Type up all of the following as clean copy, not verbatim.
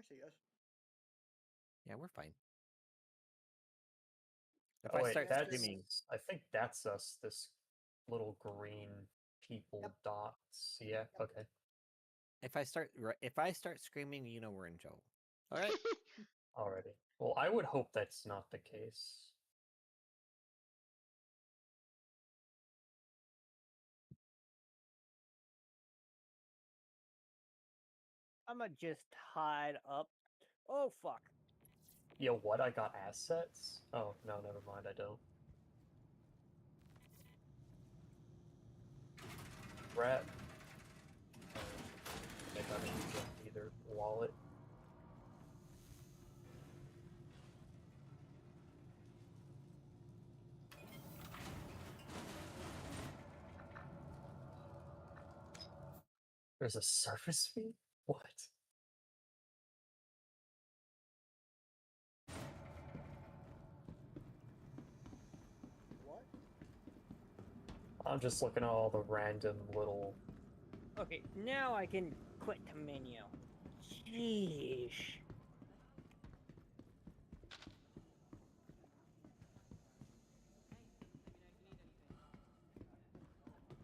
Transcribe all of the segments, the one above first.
Actually, yes. Yeah, we're fine. If Oh I wait, start that's screaming, I think that's us. This little green people Yep. dots. Yeah. Okay. if I start screaming, you know we're in trouble. All right. Already. Well, I would hope that's not the case. I'ma just hide up. Oh fuck. Yo, what? I got assets? Oh, no, never mind, I don't. Rat. I think I'm using either wallet. There's a surface fee? What? What? I'm just looking at all the random little... Okay, now I can quit the menu. Sheesh.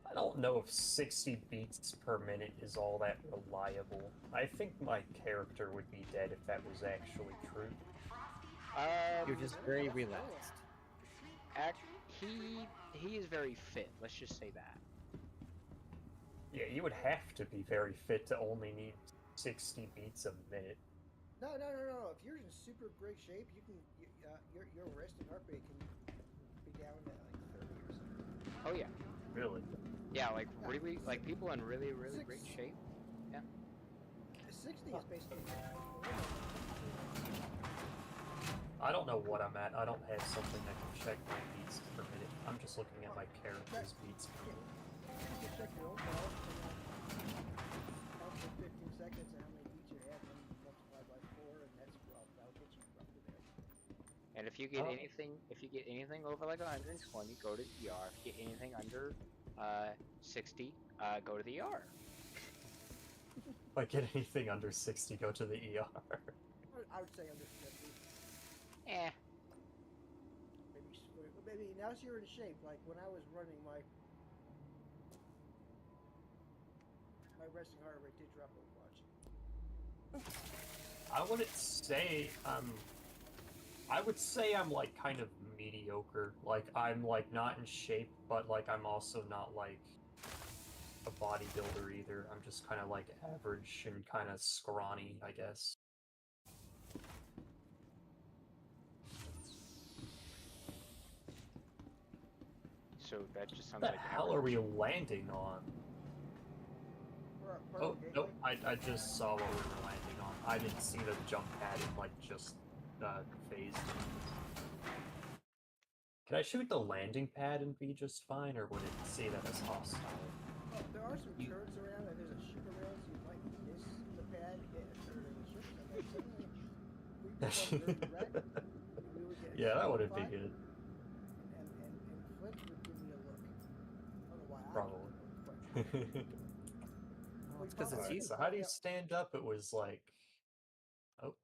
I don't know if 60 beats per minute is all that reliable. I think my character would be dead if that was actually true. You're just very relaxed. He is very fit. Let's just say that. Yeah, you would have to be very fit to only need 60 beats a minute. No. If you're in super great shape, you can your resting heart rate can be down to like 30 or something. Oh yeah, Really? yeah. Like really, like people in really great shape. 60 is basically. I don't know what I'm at. I don't have something that can check my beats per minute. I'm just looking at my character's beats per minute. You can check your own health for 15 seconds and how many beats you have, and then multiply by 4, and that'll get you roughly there. And if you get Oh. anything over like 120, go to the ER. If you get anything under 60, go to the ER. If I get anything under 60, go to the ER. I would say under 50. Eh. Maybe now you're in shape. Like when I was running, my resting heart rate did drop a bunch. I wouldn't say I would say I'm like kind of mediocre. Like I'm like not in shape, but like I'm also not like a bodybuilder either. I'm just kind of like average and kind of scrawny, I guess. So that just sounds What the like hell are average. we landing on? Oh, nope, I just saw what we were landing on. I didn't see the jump pad, it like just phased. Can I shoot the landing pad and be just fine, or would it see that as hostile? Oh, there are some turrets around, and there's a ship around, so you might miss the pad, hit a turret in the ship. We would get Yeah, that wouldn't be fight, good. and Flint would give me a look. I don't know why. Probably. Well, it's because it's Alright, you. so how do you stand up? It was like... Oh.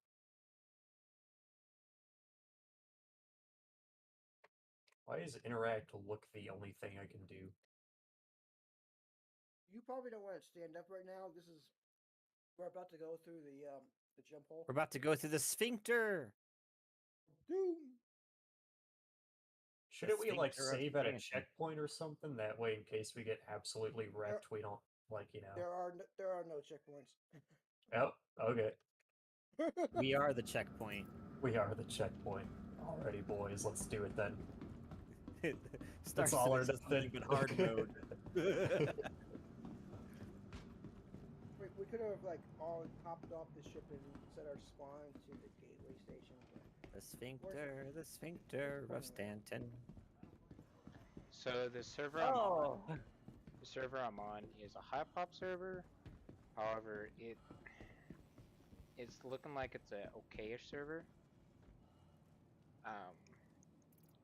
Why is interact look the only thing I can do? You probably don't want to stand up right now. We're about to go through the jump hole. We're about to go through the sphincter. Doom. Shouldn't we like sphincter of save at a Stanton. checkpoint or something? That way, in case we get absolutely wrecked, we don't like There are no checkpoints. Oh, okay. We are the checkpoint. We are the checkpoint. Alrighty, boys, let's do it then. Starts That's all in or its nothing. but hard mode. We could have like all hopped off the ship and set our spawn to the gateway station. The sphincter of Stanton. So the server the server I'm on is a high pop server. However, it's looking like it's a okayish server.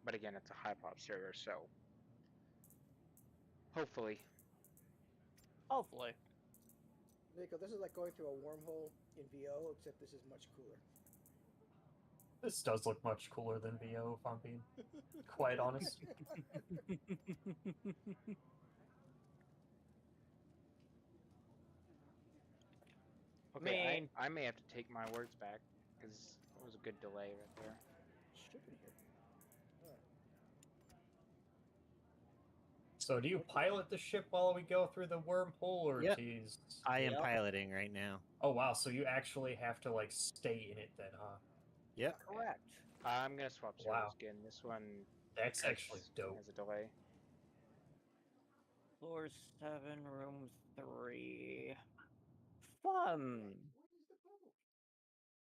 But again, it's a high pop server, so hopefully. Hopefully. Nico, this is like going through a wormhole in VO, except this is much cooler. This does look much cooler than VO, if I'm being quite honest. Okay, Man. I may have to take my words back because it was a good delay right there. Ship in here. So, do you pilot the ship while we go through the wormhole, or Yep. geez? I am Yep. piloting right now. Oh wow, so you actually have to like stay in it then, huh? Yep. Correct. I'm gonna swap servers Wow. again. This one That's actually dope. has a delay. Floor 7, room 3. Fun.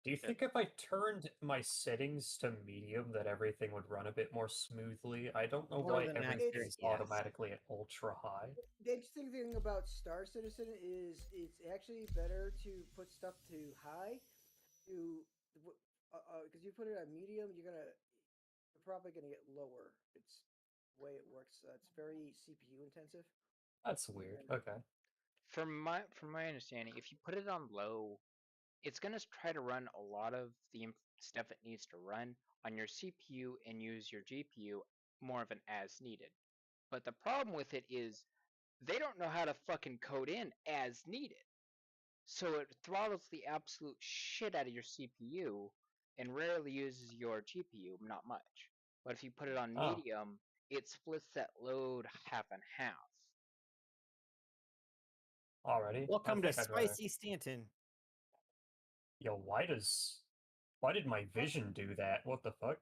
Do you think if I turned my settings to medium that everything would run a bit more smoothly? I don't know More why than everything's accurate, yes. automatically at ultra high. The interesting thing about Star Citizen is it's actually better to put stuff to high, because you put it on medium, you're probably gonna get lower. It's the way it works. It's very CPU intensive. That's weird. Okay. From my understanding, if you put it on low, it's gonna try to run a lot of the stuff it needs to run on your CPU and use your GPU more of an as needed. But the problem with it is they don't know how to fucking code in as needed. So it throttles the absolute shit out of your CPU and rarely uses your GPU, not much. But if you put it on Oh. medium, it splits that load half and half. Alrighty. Welcome I to think I'd rather- Spicy Stanton. Yo, why did my vision do that? What the fuck?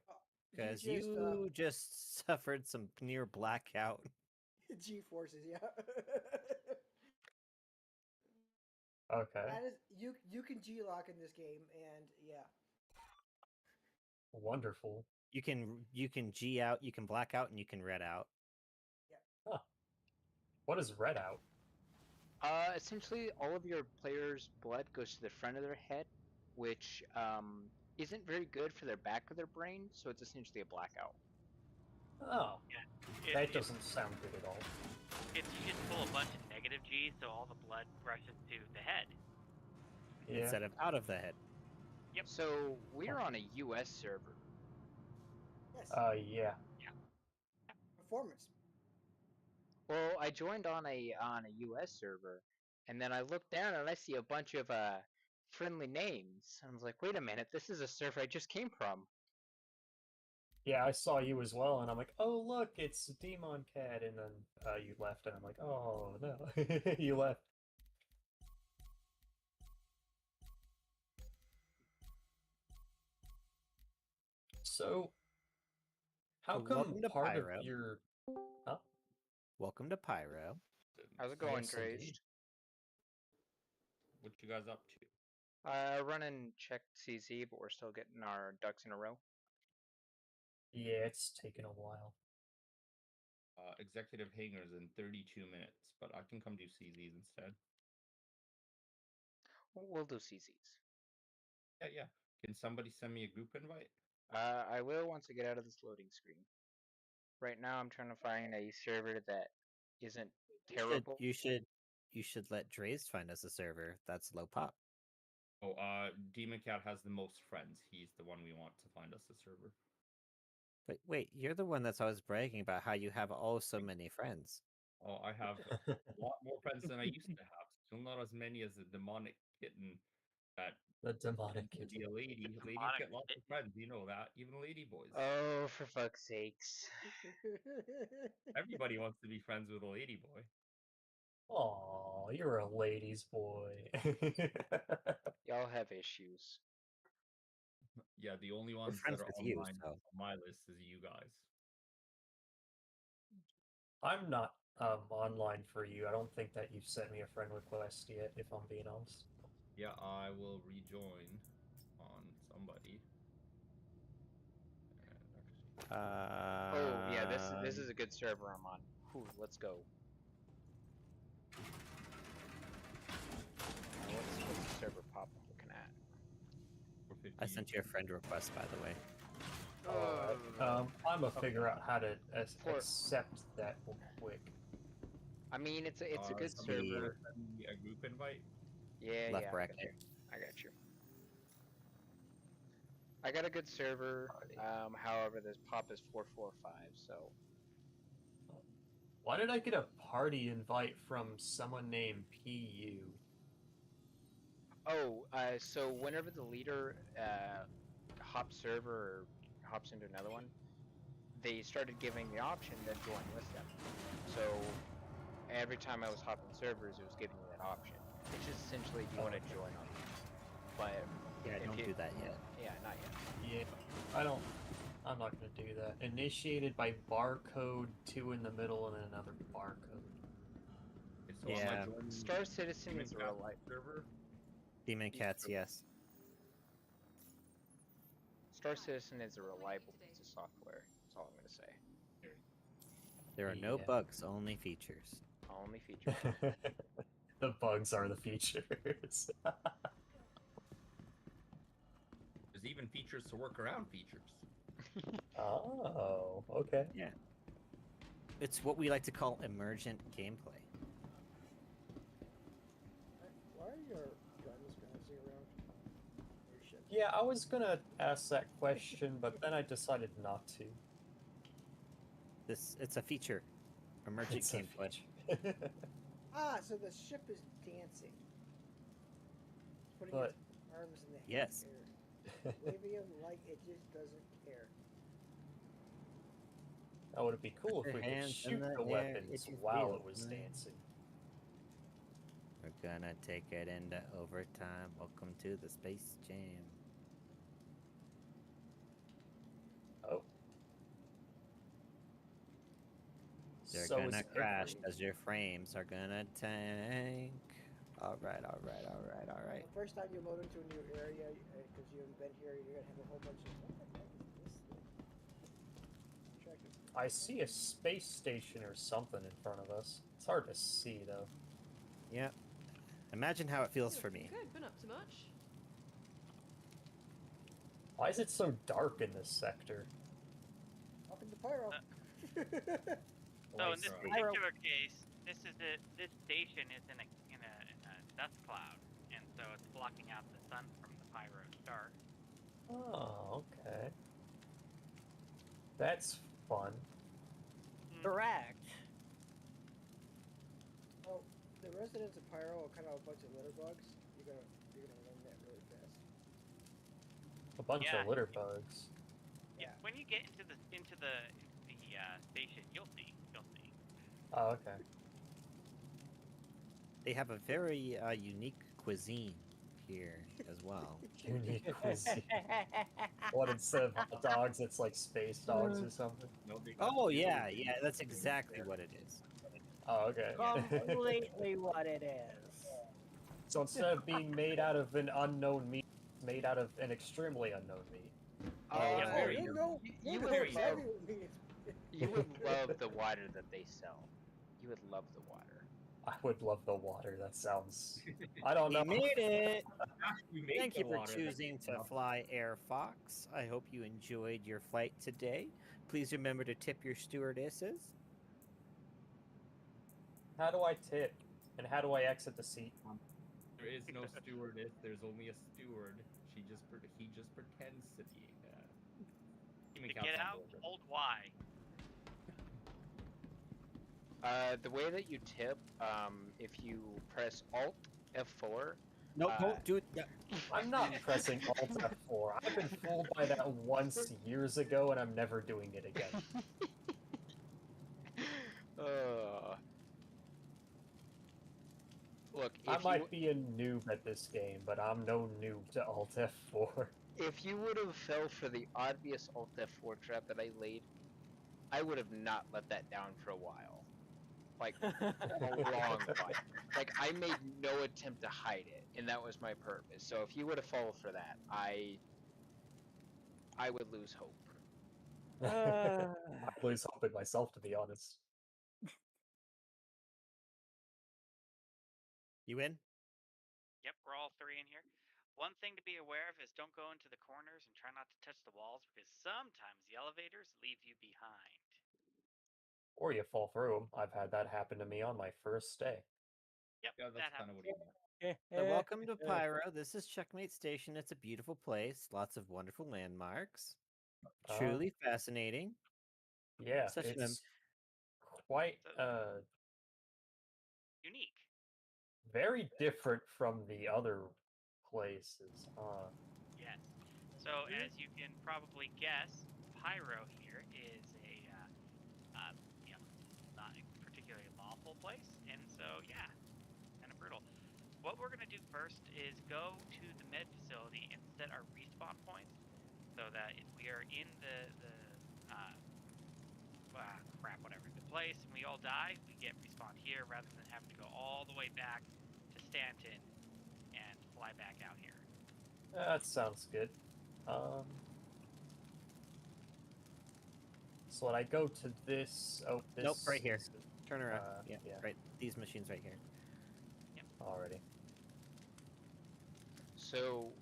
Because just, you just suffered some near blackout. G forces, yeah. Okay. That is you can G lock in this game, and yeah. Wonderful. You can G out, you can black out, and you can red out. What is red out? Essentially, all of your players' blood goes to the front of their head, which isn't very good for their back of their brain, so it's essentially a blackout. Oh, that doesn't sound good at all. You just pull a bunch of negative G, so all the blood rushes to the head. Yeah. Instead of out of the head. Yep. So we're on a US server. Yes. Yeah. Performance. Well, I joined on a US server, and then I looked down and I see a bunch of friendly names. I was like, wait a minute, this is a server I just came from. Yeah, I saw you as well, and I'm like, oh look, it's Demon Cat, and then you left, and I'm like, oh no, you left. So, how So come welcome to part Pyro. of your Welcome to Pyro. How's it going, Yes, Drazed? indeed. What you guys up to? Running check CZ, but we're still getting our ducks in a row. Yeah, it's taken a while. Executive hangars in 32 minutes, but I can come do CZs instead. We'll do CZs. Yeah. Can somebody send me a group invite? I will once I get out of this loading screen. Right now, I'm trying to find a server that isn't terrible. You should let Drazed find us a server. That's low pop. Oh, Demon Cat has the most friends. He's the one we want to find us a server. But wait, you're the one that's always bragging about how you have oh so many friends. Oh, I have a lot more friends than I used to have. Still not as many as the demonic kitten that The demonic would kitten. be a lady. Ladies Demonic get lots of friends, you know that. Even lady boys. Oh, for fuck's sakes. Everybody wants to be friends with a lady boy. Aw, you're a ladies' boy. Y'all have issues. Yeah, the only ones friends that are with you, online so. on my list is you guys. I'm not online for you. I don't think that you've sent me a friend request yet, if I'm being honest. Yeah, I will rejoin on somebody. And actually, Oh yeah, this is a good server I'm on. Whew, let's go. What's the server pop I'm looking at? 450. I sent you a friend request, by the way. I'm gonna figure out how to For- accept that quick. I mean, it's a good somebody server. send me a group invite. Yeah, left yeah. bracket. I got you. I got a good server. However, this pop is 445, so Why did I get a party invite from someone named PU? so whenever the leader hops server or hops into another one, they started giving the option to join with them. So every time I was hopping servers, it was giving me that option. It's just essentially, do you want to Okay. join on? But Yeah, if don't you- do that yet. yeah, not yet. Yeah, I'm not gonna do that. Initiated by barcode, 2 in the middle, and then another barcode. Okay, so am I Yeah. joining Star Citizen Demon is a Cat real life. server? Demon Cats, True. yes. Star Citizen is a reliable piece of software. That's all I'm gonna say. There are no Yeah. bugs, only features. Only features. The bugs are the features. There's even features to work around features. Oh, okay. It's what we like to call emergent gameplay. Why are your guns bouncing around? Your ship? Yeah, I was gonna ask that question, but then I decided not to. It's a feature. Emergent It's a gameplay. feature. Ah, so the ship is dancing. It's putting But- its arms in the Yes. air. Waving them like it just doesn't care. That would be cool Put if your we could hands in shoot the the air weapons if you while feel it was fine. dancing. We're gonna take it into overtime. Welcome to the Space Jam. Oh. They're So is gonna crash every- as your frames are gonna tank. Alright. The first time you load into a new area, because you haven't been here, you're gonna have a whole bunch of. What the heck is this thing? Attractive. I see a space station or something in front of us. It's hard to see though. Yeah. Imagine how it feels for me. Good, been up to much. Why is it so dark in this sector? Welcome to Pyro. So in this Right. particular case, this station is in a dust cloud, and so it's blocking out the sun from the pyro star. Oh, okay. That's fun. Correct. Oh, the residents of Pyro are kind of a bunch of litter bugs. You're gonna learn that really fast. A bunch Yeah. of litter bugs. Yeah. When you get into the station, you'll see. Oh, okay. They have a very unique cuisine here as well. Unique cuisine. What, instead of hot dogs, it's like space dogs or something? No, they got Oh two yeah, different yeah, that's things exactly there. what it is. Oh, okay. Completely what it is. So instead of being made out of an unknown meat, it's made out of an extremely unknown meat. yeah, very you know, you know would exactly love- what means. You would love the water that they sell. You would love the water. I would love the water. That sounds. I don't We know. made it! You made Thank the you for water, choosing to fly Air Fox. I hope you enjoyed your flight today. Please remember to tip your stewardesses. How do I tip? And how do I exit the seat? There is no stewardess. There's only a steward. He just pretends to be. To get out, hold Y. The way that you tip, if you press Alt F4. No, Uh, don't do it. I'm not pressing Alt F4. I've been fooled by that once years ago, and I'm never doing it again. Look, I if might you be a noob at this game, but I'm no noob to Alt F4. if you would have fell for the obvious Alt F4 trap that I laid, I would have not let that down for a while. Like a long while. Like I made no attempt to hide it, and that was my purpose. So if you would have fallen for that, I would lose hope. I lose hope in myself, to be honest. You in? Yep, we're all three in here. One thing to be aware of is don't go into the corners and try not to touch the walls because sometimes the elevators leave you behind. Or you fall through 'em. I've had that happen to me on my first day. Yep, Yeah, that that's kind happens. of what he meant. So welcome to Pyro. This is Checkmate Station. It's a beautiful place. Lots of wonderful landmarks. Truly fascinating. Yeah, Such an it's quite Unique. very different from the other places. Yes. So as you can probably guess, Pyro here is a not a particularly lawful place, and so yeah, kind of brutal. What we're gonna do first is go to the med facility and set our respawn points, so that if we are in the place, and we all die, we get respawned here rather than having to go all the way back to Stanton and fly back out here. That sounds good. So when I go to this, this. Nope, right here. is- Turn around. Yeah, yeah. right. These machines right here. Already. So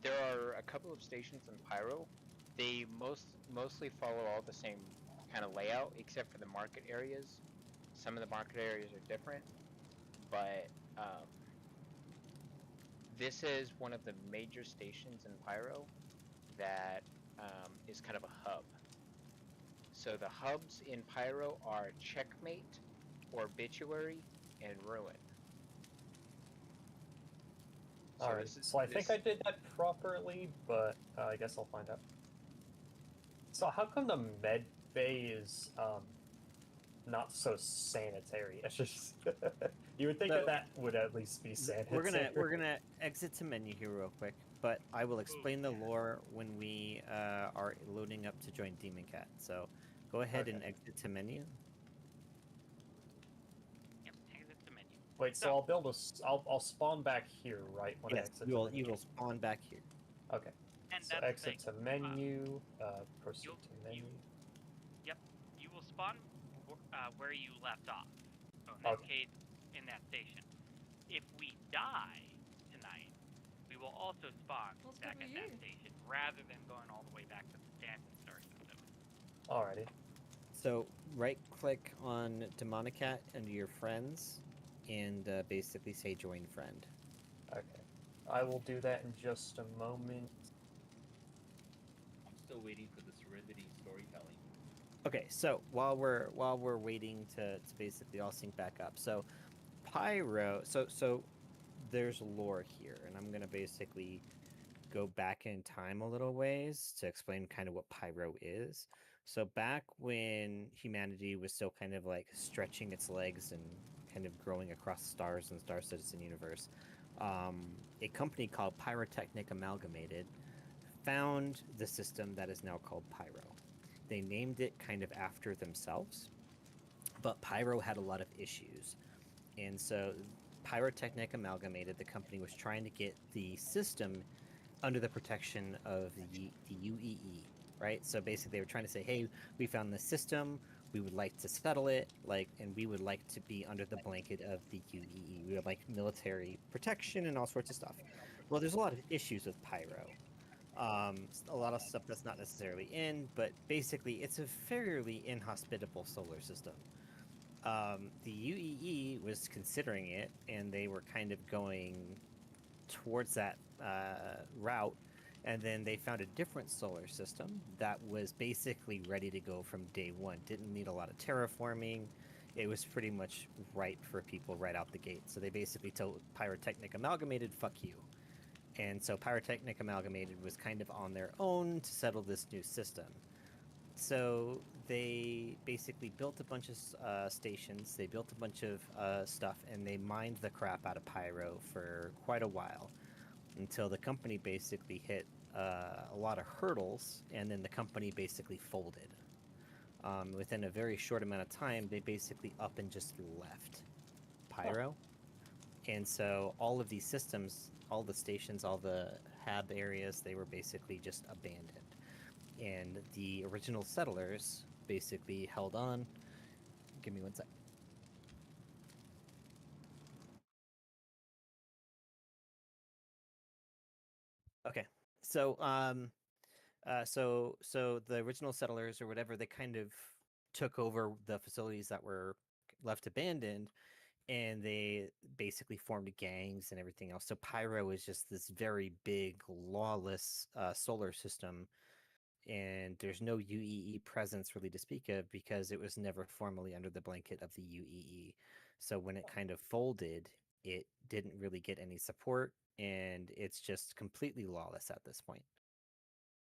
there are a couple of stations in Pyro. They mostly follow all the same kind of layout, except for the market areas. Some of the market areas are different, but this is one of the major stations in Pyro that is kind of a hub. So the hubs in Pyro are Checkmate, Obituary, and Ruin. So Alright, this is- so I think I this- did that properly, but I guess I'll find out. So how come the med bay is not so sanitary? It's just you would think So- that that would at least be sanitary. We're gonna exit to menu here real quick, but I will explain the lore when we are loading up to join Demon Cat. So go ahead and Okay. exit to menu. Yep, exit the menu. Wait, so So- I'll build I'll spawn back here, right? When I Yes, exit you to will. menu? You will spawn back here. Okay. And So that's exit the to thing. menu. Proceed you'll- to menu. You will spawn where you left off. So in this Okay. case, in that station. If we die tonight, we will also spawn What's back good at with that you? station, rather than going all the way back to the Stanton Star System. Alrighty. So right click on Demonicat under your friends, and basically say join friend. Okay. I will do that in just a moment. I'm still waiting for the Serenity storytelling. Okay, so while we're waiting to basically all sync back up, so Pyro, so there's lore here, and I'm gonna basically go back in time a little ways to explain kind of what Pyro is. So back when humanity was still kind of like stretching its legs and kind of growing across stars and Star Citizen universe, a company called Pyrotechnic Amalgamated found the system that is now called Pyro. They named it kind of after themselves, but Pyro had a lot of issues. And so Pyrotechnic Amalgamated, the company, was trying to get the system under the protection of the UEE, right? So basically they were trying to say, hey, we found this system, we would like to settle it, and we would like to be under the blanket of the UEE. We would like military protection and all sorts of stuff. Well, there's a lot of issues with Pyro. A lot of stuff that's not necessarily in, but basically it's a fairly inhospitable solar system. The UEE was considering it, and they were kind of going towards that route, and then they found a different solar system that was basically ready to go from day one. Didn't need a lot of terraforming. It was pretty much ripe for people right out the gate. So they basically told Pyrotechnic Amalgamated, fuck you. And so Pyrotechnic Amalgamated was kind of on their own to settle this new system. So they basically built a bunch of stations, they built a bunch of stuff, and they mined the crap out of Pyro for quite a while until the company basically hit a lot of hurdles, and then the company basically folded. Within a very short amount of time, they basically up and just left Pyro. And so all of these systems, all the stations, all the hab areas, they were basically just abandoned. And the original settlers basically held on. Give me one sec. Okay, so so the original settlers or whatever, they kind of took over the facilities that were left abandoned, and they basically formed gangs and everything else. So Pyro is just this very big, lawless solar system, and there's no UEE presence really to speak of because it was never formally under the blanket of the UEE. So when it kind of folded, it didn't really get any support, and it's just completely lawless at this point.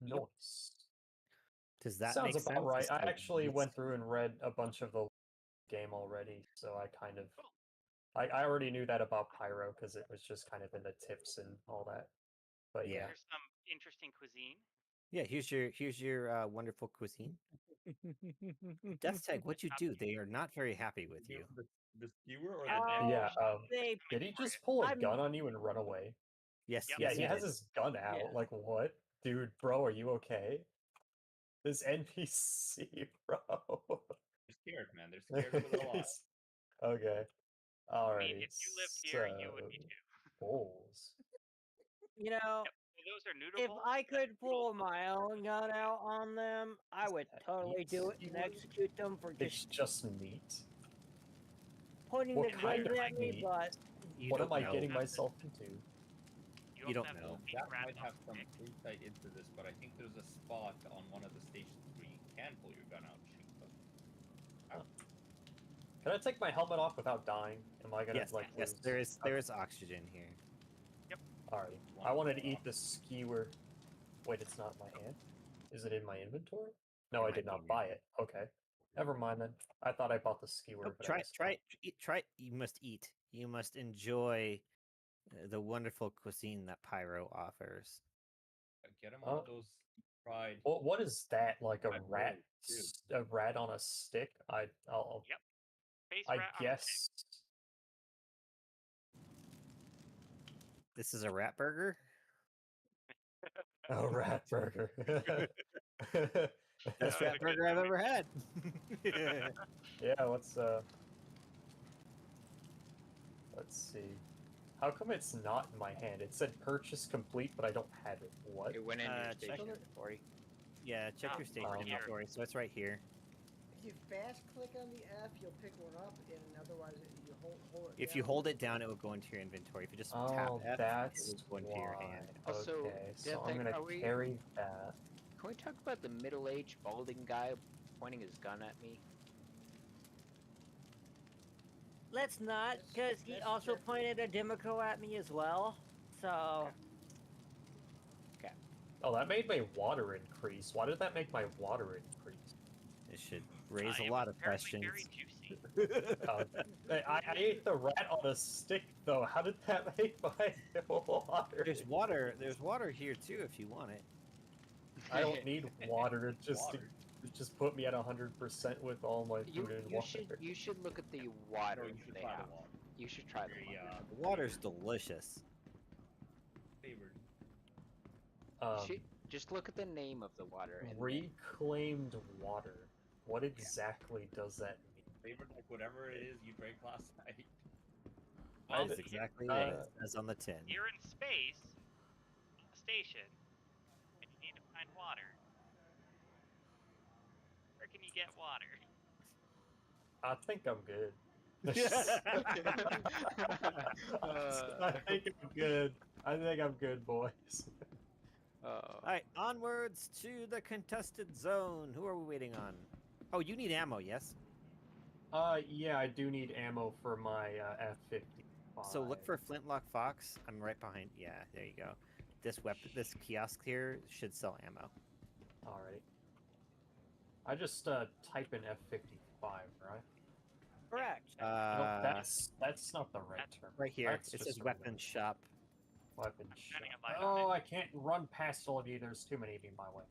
Nice. Does that Sounds make sense? about right. as I to actually what's- went through and read a bunch of the game already, so I kind of I already knew that about Pyro because it was just kind of in the tips and all that. But yeah. Here's some interesting cuisine. Yeah, here's your wonderful cuisine. Death Tag, what you do? They are not very happy with you. The skewer or the Oh, Yeah, they did he just pull a I'm- gun on you and run away? Yes, Yep. Yeah, yes, he you has did. his gun out. Yeah. Like, what? Dude, bro, are you okay? This NPC, bro. They're scared, man. They're scared for their lives. Okay. I Alrighty. mean, if you lived here, you would be so, too. Bulls. you know, Yep. So those are if noodles. I could pull my own gun out on them, I would that totally do it meat and skewer? execute them for It's just just meat. pointing what the kind guns of at me. meat? But You What don't am I know. getting myself into? You also don't have know. beef That wrapped might on have some stick. insight into this, but I think there's a spot on one of the stations where you can pull your gun out and shoot them. Can I take my helmet off without dying? Am I gonna Yes, like yes, lose- there is oxygen here. Alright. I wanted to eat the skewer. Wait, it's not in my hand? Is it in my inventory? No, It I might did be not in your buy it. Okay. Never mind then. I thought I bought the skewer. Nope, but I try, guess try, not. eat, try. You must eat. You must enjoy the wonderful cuisine that Pyro offers. Get him one Oh. of those fried. What is that? Like a Fried rat? rolls, too. A rat on a stick? I'll Yep. Face I rat on a guess. This is a rat burger. A rat burger. Best Yeah, rat it's a good burger I've movie. ever had. Yeah, let's see. How come it's not in my hand? It said purchase complete, but I don't have it. What? It went into your check station it. inventory. Yeah, check Oh, your station over here. inventory. So it's right here. If you fast click on the F, you'll pick one up, and otherwise you hold it. If you down. hold it down, it will go into your inventory. If you just tap Oh, F, that's it will go into your why. hand. Also, Okay, so Death I'm Egg, gonna are we- carry that. Can we talk about the middle-aged balding guy pointing his gun at me? let's not, because he That's also Jeffrey. pointed a Demico at me as well. So Oh, that made my water increase. Why did that make my water increase? It should raise It a lot was of apparently questions. Very juicy. I ate the rat on a stick, though. How did that make my water? There's water here too if you want it. I don't need water. It Water. just put me at 100% with all my You, food and you water. should look at the water No, you that should they try have. the water. You should try the Very, water. The water's delicious. favored. You should just look at the name of the water. And then- Reclaimed water. What exactly does that mean? Favored like whatever it is you drank last night. Well, That's exactly uh, what it says on the tin. You're in space, on a station, and you need to find water. Where can you get water? I think I'm good. Uh. I think I'm good. I think I'm good, boys. All right, onwards to the contested zone. Who are we waiting on? Oh, you need ammo, yes? Yeah, I do need ammo for my F-55. So look for Flintlock Fox. I'm right behind. Yeah, there you go. This this kiosk here should sell ammo. Alright. I just type in F-55, right? correct. No, that's not the right term. Right here. That's It just says a weapon shop. Weapon shining shop. a light on Oh, I can't run past all of you. There's too many of you in my way.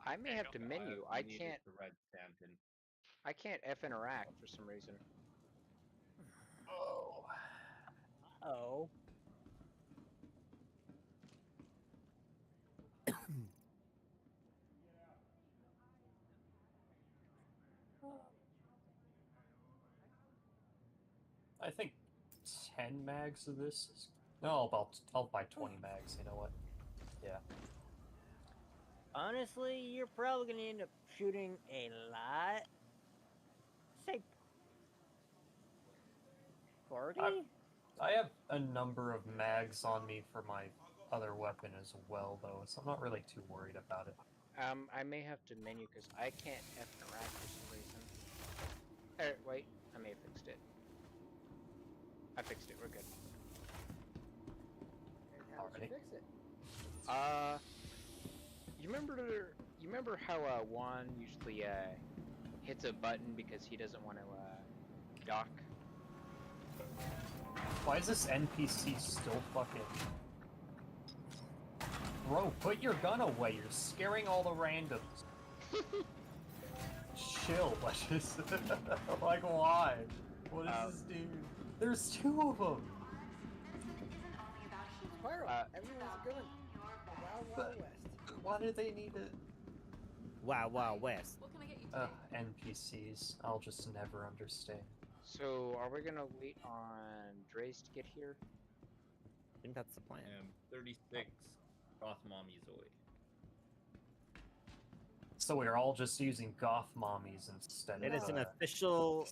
I may have to menu. I needed can't. the red Stanton. I can't F interact for some reason. Oh. Oh, I think 10 mags of this is... No, I'll buy 20 mags, you know what? Yeah. honestly, you're probably gonna end up shooting a lot. Say 40? I have a number of mags on me for my other weapon as well, though, so I'm not really too worried about it. I may have to menu because I can't F interact for some reason. Wait, I may have fixed it. I fixed it. We're good. And how did you Alright. fix it? You remember how Juan usually hits a button because he doesn't want to dock? Why is this NPC still fucking... Bro, put your gun away, you're scaring all the randoms. Chill, just... like, why? What is this dude? There's 2 of them! Pyro, Uh, everyone's going. Wild but- West. Why do they need it? Wow, wow, West. What can I get you today? NPCs. I'll just never understand. So, are we gonna wait on Drace to get here? I think that's the plan. 36 Goth mommies away. So we're all just using goth mommies instead It of... is an official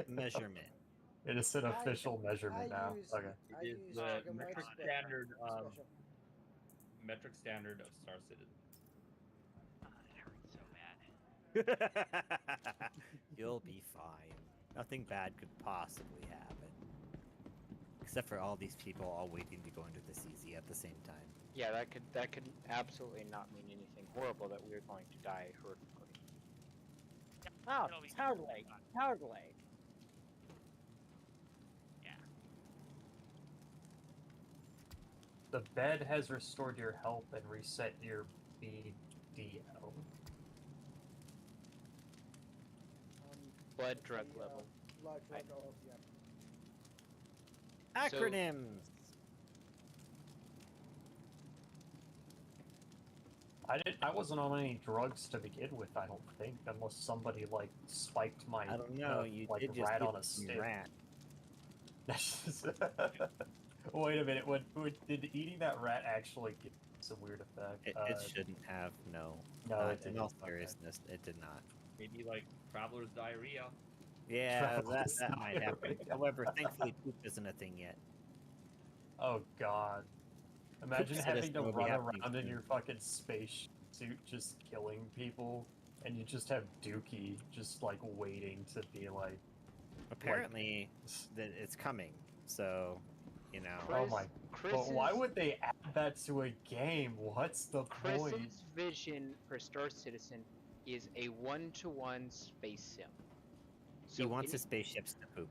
measurement. It is an official I measurement now. use- Okay. I It is use the Dragon White metric Spec standard of special. metric standard of Star Citizen. That hurts so bad. You'll be fine. Nothing bad could possibly happen. Except for all these people all waiting to go into the CZ at the same time. Yeah, that could absolutely not mean anything horrible that we're going to die horrifically. Oh, It'll be Tower fine. Leg. Tower Leg. Yeah. The bed has restored your health and reset your BDL. Blood drug The, level. Blood drug, oh, yeah. So- Acronyms! I wasn't on any drugs to begin with, I don't think, unless somebody like spiked my I don't know, you like did just rat eat on a some stick. rat. Wait a minute, did eating that rat actually give some weird effect? It shouldn't have, no. No, Not it in didn't. all Okay. seriousness, it did not. Maybe like traveler's diarrhea. Yeah, that Traveler's might happen. diarrhea. However, thankfully poop isn't a thing yet. Oh god. Imagine Poop having to citizen will be run happening around in soon. your fucking space suit just killing people, and you just have Dookie just like waiting to be like, Apparently, that it's coming, so, you know. oh my. But why Chris's- would they add that to a game? What's the point? Chris's vision for Star Citizen is a one-to-one space sim. He wants any- his spaceships to poop.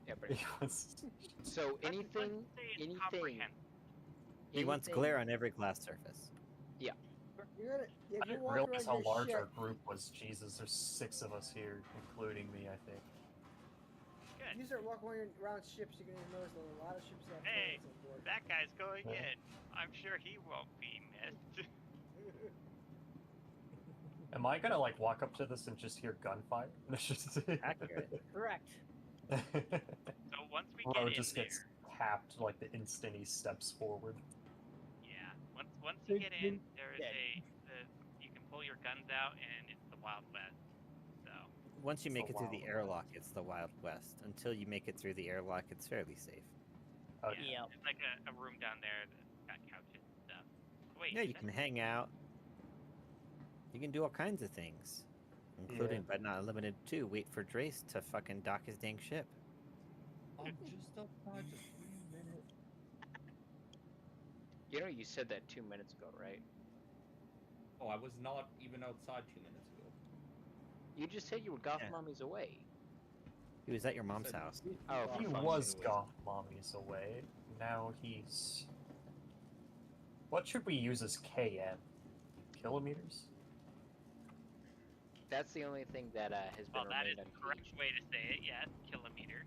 Yeah, but Because- so Let's anything, say it's anything, comprehensive. He wants glare on every glass surface. You're gonna, if I you didn't walk realize around how your large ship, our group was. Jesus, there's 6 of us here, including me, I think. Good. you start walking around ships, you're gonna notice that a lot of ships have Hey, planets on board. That guy's going Yeah. in. I'm sure he won't be missed. Am I gonna like walk up to this and just hear gunfire? Accurate. Correct. So once we Bro get in just there, gets tapped like the instant he steps forward. yeah. Once you get in, there is dead. you can pull your guns out, and it's the Wild West. So Once you It's make the it through the Wild airlock, it's the Wild West. Until you make it through the airlock, it's fairly safe. Okay. yeah, Yep. there's like a room down there that's got couches and stuff. Wait, Yeah, you that's- can hang out. You can do all kinds of things, including but not limited to wait for Drace to fucking dock his dang ship. I'm just outside the 3-minute. You know, you said that 2 minutes ago, right? Oh, I was not even outside 2 minutes ago. You just said you were goth Yeah. mommies away. He was at your I mom's said house. 50 Oh, Goth He fuck. mommies was away. goth mommies away. Now he's. What should we use as KM? Kilometers? That's the only thing that has been Well, that is remained the correct unchanged. way to say it. Yes, kilometers.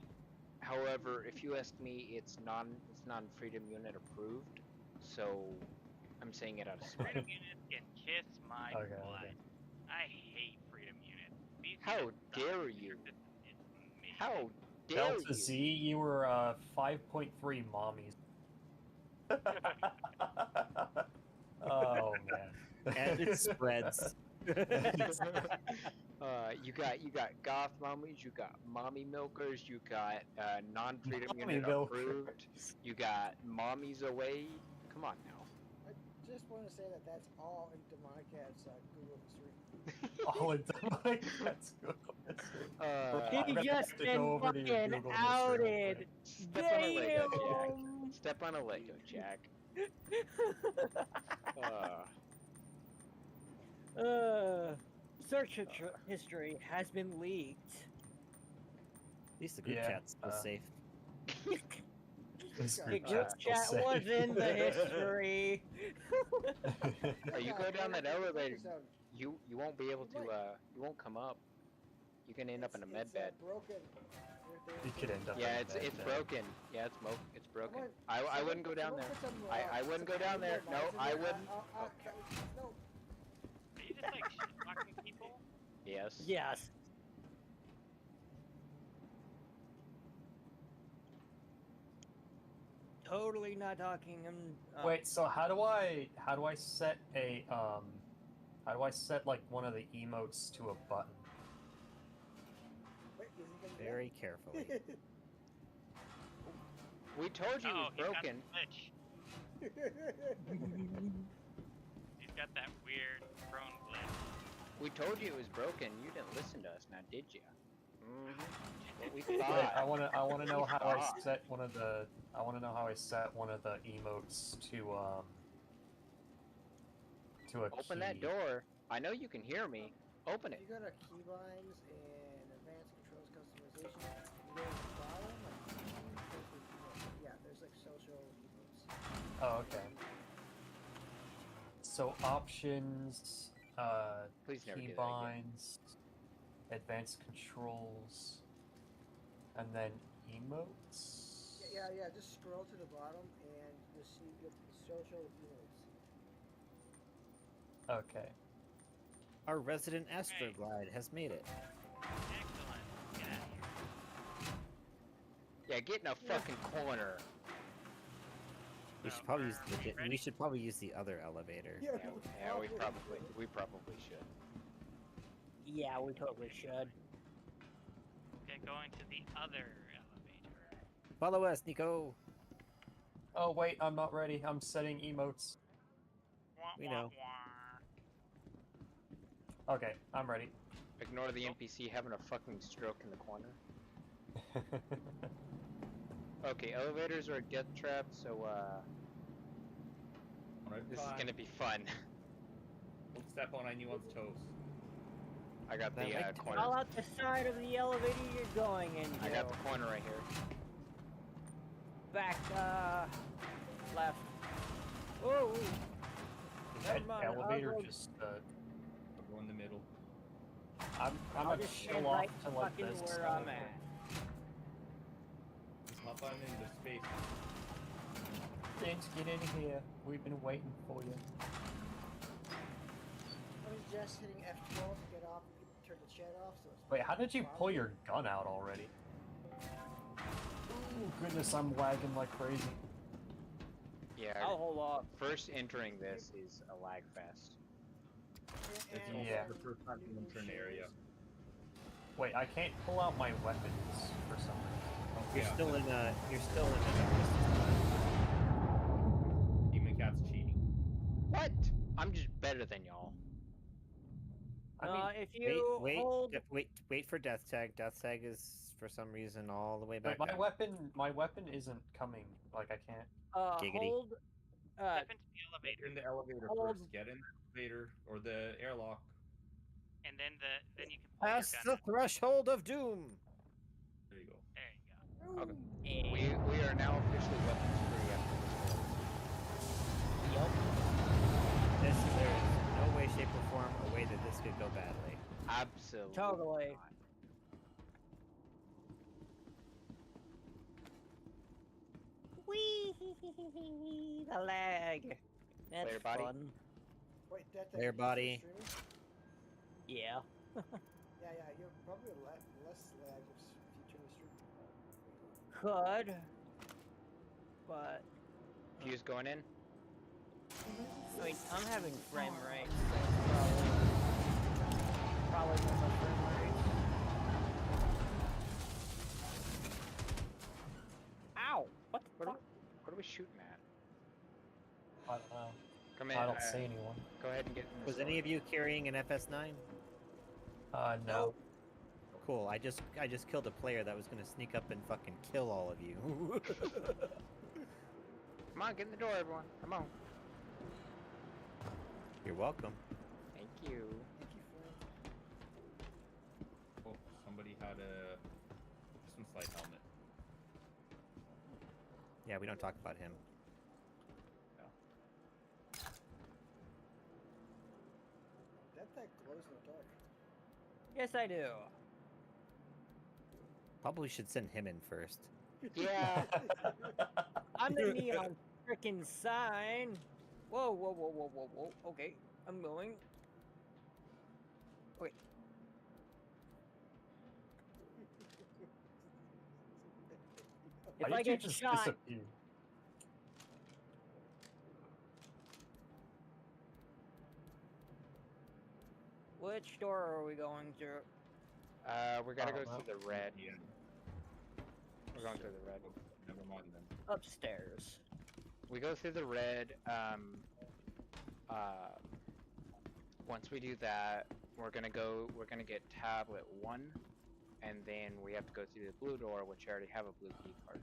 However, if you ask me, it's non-freedom unit approved. So, I'm saying it out of spite. Freedom units can kiss my Okay, butt. okay. I hate freedom units. These How units suck. dare you? It's amazing. How dare Delta you? Z, you were 5.3 mommies. Oh man. And it spreads. You got goth mommies, you got mommy milkers, you got non-freedom Mommy unit milkers. approved, you got mommies away. Come on now. I just want to say that that's all in Demonic Cat's Google history. All in demonic. That's good. I'm He gonna just have to been go over to your fucking Google history real outed. quick. Step on a Lego, Jack. Damn. Step on a Lego, Jack. Search history has been leaked. At least the group Yeah, chat's still safe. This The group group chat's still chat safe. was in the history. Oh, you go down that elevator, Episode. you won't be able to you won't come up. You can end up in a med bed. Broken. You could end up. Yeah, in a it's bed, broken. Yeah, it's broken. Come I wouldn't go down there. I wouldn't go down there. No, I wouldn't. No. Are you just like shit-talking people? Yes. Yes. Totally not talking. Wait, so how do I set a how do I set like one of the emotes to a button? Wait, is he gonna do Very carefully. that? We told you Oh, it was broken. He's got the glitch. He's got that weird prone glitch. We told you it was broken. You didn't listen to us, now did you? What we Wait, thought. I wanna know how I thought. set one of the emotes to a Open key. that door. I know you can hear me. Open it. You go to keybinds and advanced controls customization. You go to the bottom, yeah, there's like social emotes. Oh, okay. So options, Please never do that again. keybinds, advanced controls, and then emotes. Yeah, just scroll to the bottom and you'll see the social emotes. Okay. Our resident Astroglide has made it. Excellent. Get out of here. Yeah, get in a fucking corner. We should probably use we should probably use the other elevator. Yeah, Yeah, we probably should. Yeah, we totally should. Okay, going to the other elevator. Follow us, Nico. Oh wait, I'm not ready. I'm setting emotes. Wah, We wah, know. wah. Okay, I'm ready. Ignore the NPC having a fucking stroke in the corner. Okay, elevators are a death trap, so Alright, this is gonna be fun. Don't step on anyone's toes. I got That the might- corner. Call out the side of the elevator you're going into. I got the corner right here. Back, left. Whoa. That Never mind, I'll elevator go- just I'll go in the middle. I'm I'll gonna just chill stand off right to let fucking this where I'm at. It's not in the space. James, get in here. We've been waiting for you. I was just hitting F12 to get off, turn the chat off. So it's Wait, how did you pull your gun out already? Oh goodness, I'm lagging like crazy. Yeah. I'll hold off. First entering this is a lag fest. It's And- Yeah. the first time you enter an area. Wait, I can't pull out my weapons for some reason. You're Yeah, still in a. You're still in a. Demon Cat's cheating. What? I'm just better than y'all. I mean, If you hold, Wait for death tag. Death tag is for some reason all the way back. but up. my weapon isn't coming. Like I can't. Giggity. hold, Step into the Get elevator, in the elevator Hold- first. Get in the elevator or the airlock. and then you can pull Past your the gun. threshold of doom. There you go. There you go. Okay. and, We are now officially weapons free after this one. yup. There is no way, shape, or form a way that this could go badly. Absolutely. Totally. not. Whee! The lag. That's Player body. fun. Wait, that Their body. streaming? Yeah. Yeah, you're probably less lag if you turn the stream. Could. But Fuse going in. I mean, I'm having frame rate. So it's probably probably from the frame rates. Ow! What the What fuck? are we shooting at? I don't know. Come in. I don't see anyone. Go ahead and get in the Was any of you carrying an FS9? No. Cool. I just killed a player that was gonna sneak up and fucking kill all of you. Come on, get in the door, everyone. Come on. You're welcome. Thank you. Thank you, friend. Oh, somebody had a Christmas light helmet. Yeah, we don't talk about him. That glows in the dark. Yes, I do. Probably should send him in first. Yeah. I'm the neon frickin' sign. Whoa, whoa, whoa, whoa, whoa, whoa. Okay, I'm going. Wait. If Why I did you get just shot, disappear? which door are we going through? We gotta I go don't through the red. Yeah. We're going through the red. Never mind then. Upstairs. We go through the red. Once we do that, we're gonna get tablet 1, and then we have to go through the blue door, which I already have a blue key card,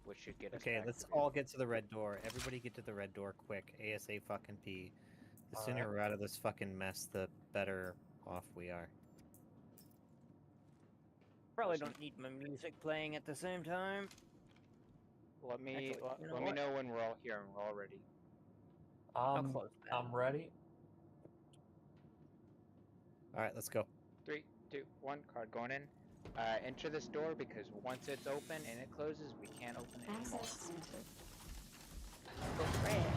which should get us Okay, back let's to all get to the red door. Everybody get to the red door quick. ASA fucking P. The sooner Alright. we're out of this fucking mess, the better off we are. Probably don't need my music playing at the same time. Let me Actually, you know let me what? know when we're all here and we're all ready. I'll close that. I'm ready. All right, let's go. 3, 2, 1. Card going in. Enter this door because once it's open and it closes, we can't open it anymore. Access granted. Go red.